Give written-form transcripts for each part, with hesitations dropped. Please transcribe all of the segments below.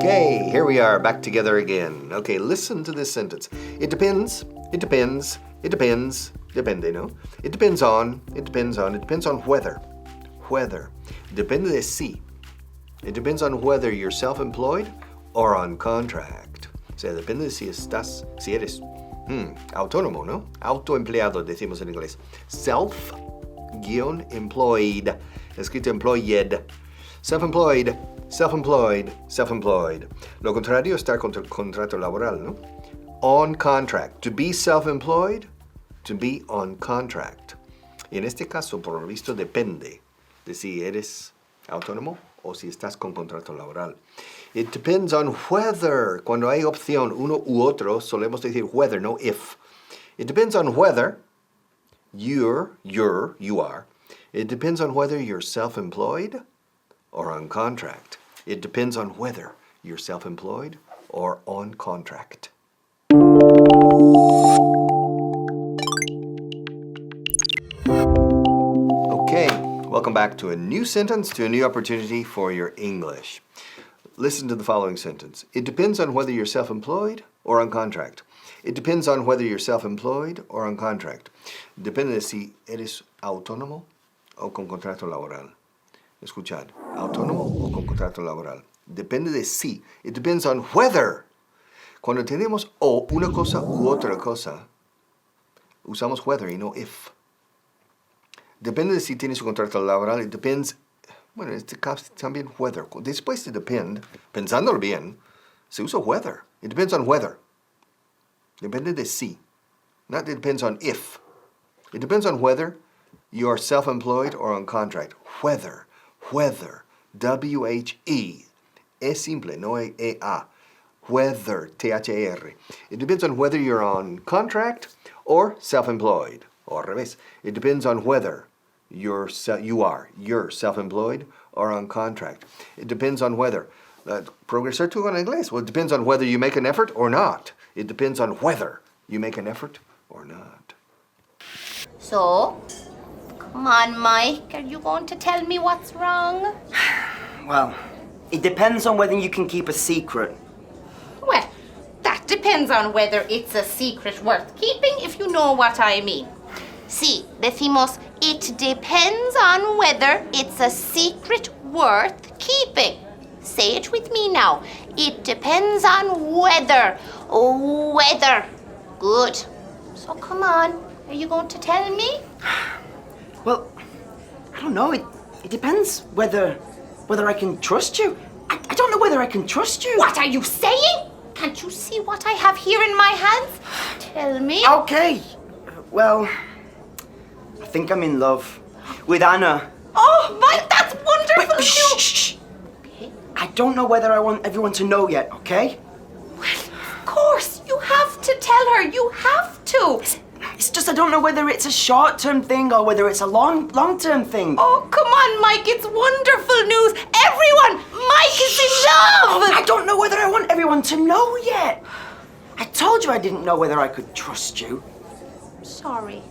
Okay, here we are back together again. Okay, listen to this sentence. It depends, it depends, it depends, depende, ¿no? It depends on, it depends on whether. Depende de si. It depends on whether you're self-employed or on contract. O sea, depende de si eres autónomo, ¿no? Autoempleado, decimos en inglés. Self-employed. Escrito employed. Self-employed. Lo contrario es estar contra contrato laboral, ¿no? On contract. To be self-employed, to be on contract. Y en este caso, por lo visto, depende de si eres autónomo o si estás con contrato laboral. It depends on whether. Cuando hay opción uno u otro, solemos decir whether, no if. It depends on whether you are. It depends on whether you're self-employed or on contract. It depends on whether you're self-employed or on contract. Okay, welcome back to a new sentence, to a new opportunity for your English. Listen to the following sentence. It depends on whether you're self-employed or on contract. It depends on whether you're self-employed or on contract. Depende de si eres autónomo o con contrato laboral. Escuchad, autónomo o con contrato laboral. Depende de si. It depends on whether. Cuando tenemos o una cosa u otra cosa, usamos whether y no if. Depende de si tienes un contrato laboral. It depends, bueno, en este caso también whether. Después de depend, pensándolo bien, se usa whether. It depends on whether. Depende de si. Not it depends on if. It depends on whether you are self-employed or on contract. Whether. W-H-E. Es simple, no E-A. Whether. T-H-E-R. It depends on whether you're on contract or self-employed. O al revés. It depends on whether you're self-employed or on contract. It depends on whether. Progresar tú con inglés. Well, it depends on whether you make an effort or not. It depends on whether you make an effort or not. So, come on, Mike. Are you going to tell me what's wrong? Well, it depends on whether you can keep a secret. Well, that depends on whether it's a secret worth keeping, if you know what I mean. Sí, decimos, it depends on whether it's a secret worth keeping. Say it with me now. It depends on whether. Whether. Good. So come on. Are you going to tell me? Well, I don't know. It depends whether I can trust you. I don't know whether I can trust you. What are you saying? Can't you see what I have here in my hands? Tell me. Okay. Well, I think I'm in love with Anna. Oh, Mike, that's wonderful Wait, shh. Okay. I don't know whether I want everyone to know yet, okay? Well, of course, you have to tell her. You have to. It's just I don't know whether it's a short-term thing or whether it's a long-term thing. Oh, come on, Mike. It's wonderful news. Everyone, Mike is in love. I don't know whether I want everyone to know yet. I told you I didn't know whether I could trust you. Sorry.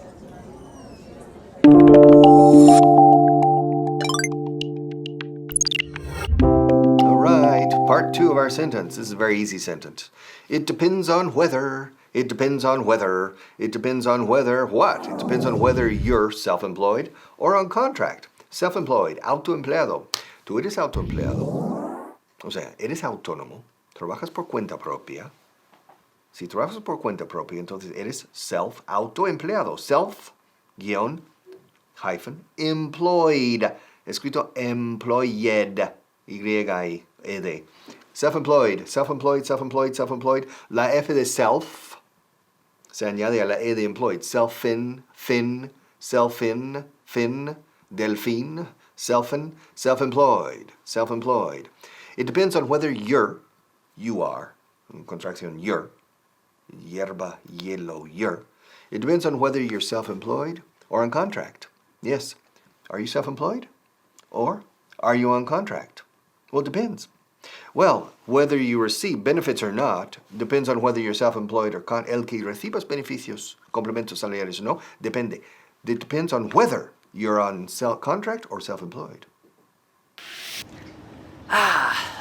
All right, part 2 of our sentence. This is a very easy sentence. It depends on whether. It depends on whether. It depends on whether what? It depends on whether you're self-employed or on contract. Self-employed, autoempleado. Tú eres autoempleado. O sea, eres autónomo. Trabajas por cuenta propia. Si trabajas por cuenta propia, entonces eres autoempleado. Self-employed. Escrito employed. Y-E-D. Self-employed. La F de self se añade a la E de employed. Self-in, delfin, self-employed. It depends on whether you are, contracción you're, hierba, hielo, you're. It depends on whether you're self-employed or on contract. Yes. Are you self-employed? Or are you on contract? Well, it depends. Well, whether you receive benefits or not depends on whether you're self-employed or el que recibas beneficios, complementos salariales o no, depende. It depends on whether you're on contract or self-employed.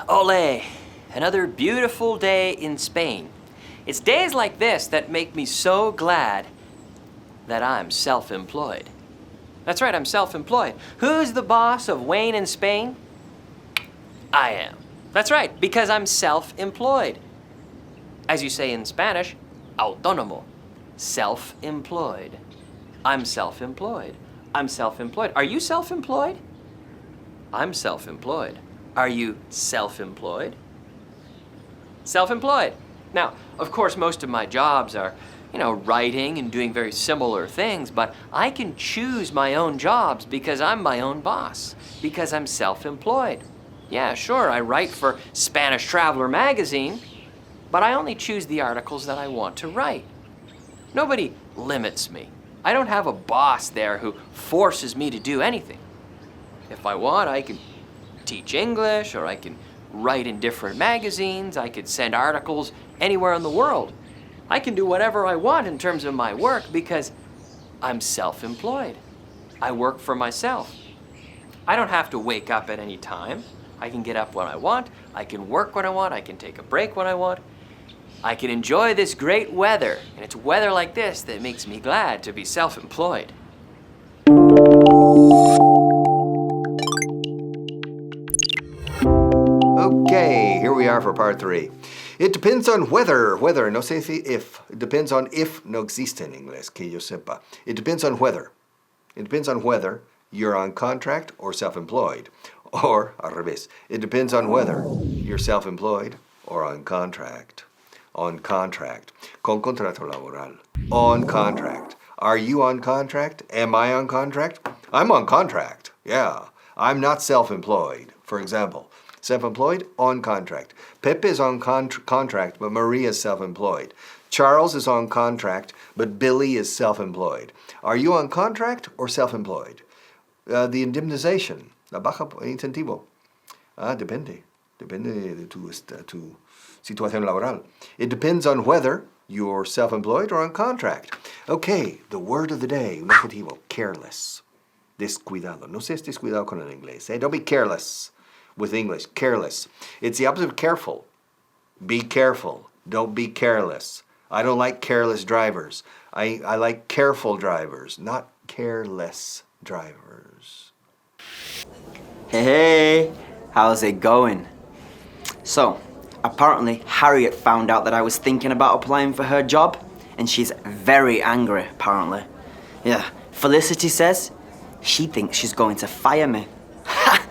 Ole. Another beautiful day in Spain. It's days like this that make me so glad that I'm self-employed. That's right, I'm self-employed. Who's the boss of Wayne in Spain? I am. That's right, because I'm self-employed. As you say in Spanish, autónomo. Self-employed. I'm self-employed. I'm self-employed. Are you self-employed? I'm self-employed. Are you self-employed? Self-employed. Now, of course, most of my jobs are, writing and doing very similar things, but I can choose my own jobs because I'm my own boss, because I'm self-employed. Yeah, sure, I write for Spanish Traveler magazine, but I only choose the articles that I want to write. Nobody limits me. I don't have a boss there who forces me to do anything. If I want, I can teach English, or I can write in different magazines, I could send articles anywhere in the world. I can do whatever I want in terms of my work because I'm self-employed. I work for myself. I don't have to wake up at any time. I can get up when I want, I can work when I want, I can take a break when I want. I can enjoy this great weather, and it's weather like this that makes me glad to be self-employed. Okay, here we are for part 3. It depends on whether, no sé si if. It depends on if, no existe en inglés, que yo sepa. It depends on whether. It depends on whether you're on contract or self-employed. Or, al revés, it depends on whether you're self-employed or on contract. On contract. Con contrato laboral. On contract. Are you on contract? Am I on contract? I'm on contract. Yeah. I'm not self-employed. For example, self-employed, on contract. Pepe is on contract, but Maria is self-employed. Charles is on contract, but Billy is self-employed. Are you on contract or self-employed? The indemnization, la baja incentivo. Depende. Depende de tu situación laboral. It depends on whether you're self-employed or on contract. Okay, the word of the day, un adjetivo, careless. Descuidado. No seas descuidado con el inglés. Don't be careless with English. Careless. It's the opposite of careful. Be careful. Don't be careless. I don't like careless drivers. I like careful drivers, not careless drivers. Hey, how's it going? So, apparently Harriet found out that I was thinking about applying for her job, and she's very angry, apparently. Yeah, Felicity says she thinks she's going to fire me. Ha!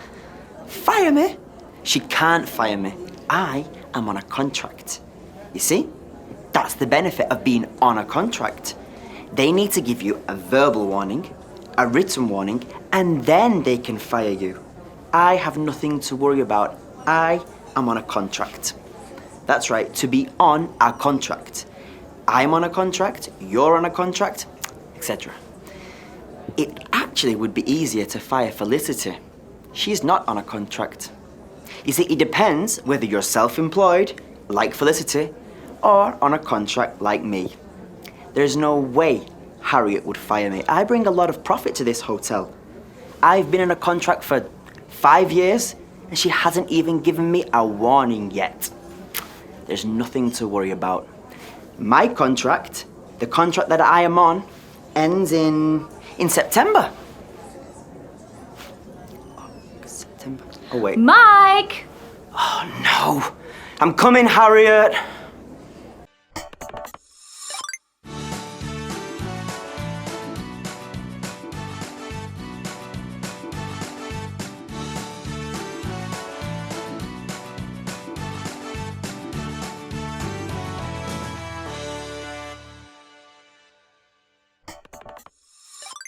Fire me? She can't fire me. I am on a contract. You see? That's the benefit of being on a contract. They need to give you a verbal warning, a written warning, and then they can fire you. I have nothing to worry about. I am on a contract. That's right, to be on a contract. I'm on a contract, you're on a contract, etc. It actually would be easier to fire Felicity. She's not on a contract. You see, it depends whether you're self-employed, like Felicity, or on a contract like me. There's no way Harriet would fire me. I bring a lot of profit to this hotel. I've been in a contract for 5 years, and she hasn't even given me a warning yet. There's nothing to worry about. My contract, the contract that I am on, ends in September. September. Oh, wait. Mike! Oh, no. I'm coming, Harriet.